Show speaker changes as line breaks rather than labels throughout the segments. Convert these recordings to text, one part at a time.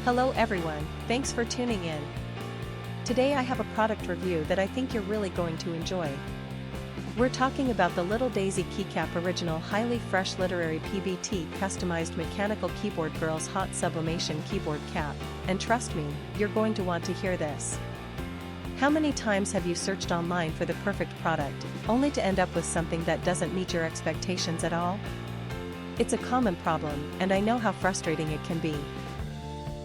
Hello everyone, thanks for tuning in. Today I have a product review that I think you're really going to enjoy. We're talking about the Little Daisy Keycap Original Highly Fresh Literary PBT Customized Mechanical Keyboard Girls Hot Sublimation Keyboard Cap, and trust me, you're going to want to hear this. How many times have you searched online for the perfect product, only to end up with something that doesn't meet your expectations at all? It's a common problem, and I know how frustrating it can be.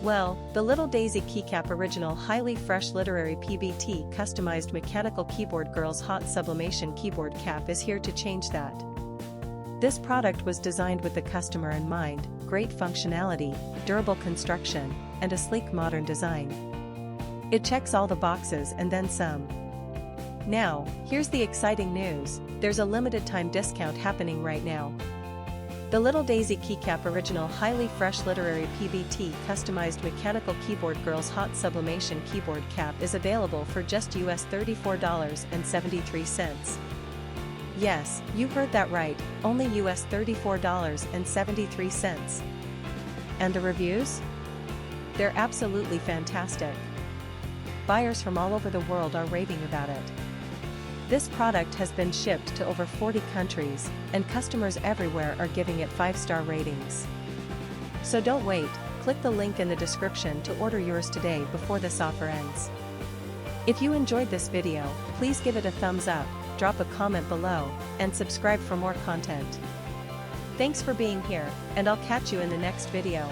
Well, the Little Daisy Keycap Original Highly Fresh Literary PBT Customized Mechanical Keyboard Girls Hot Sublimation Keyboard Cap is here to change that. This product was designed with the customer in mind: great functionality, durable construction, and a sleek modern design. It checks all the boxes and then some. Now, here's the exciting news: there's a limited time discount happening right now. The Little Daisy Keycap Original Highly Fresh Literary PBT Customized Mechanical Keyboard Girls Hot Sublimation Keyboard Cap is available for just US $34.73. Yes, you heard that right, only US $34.73. And the reviews? They're absolutely fantastic. Buyers from all over the world are raving about it. This product has been shipped to over 40 countries, and customers everywhere are giving it 5-star ratings. So don't wait, click the link in the description to order yours today before this offer ends. If you enjoyed this video, please give it a thumbs up, drop a comment below, and subscribe for more content. Thanks for being here, and I'll catch you in the next video.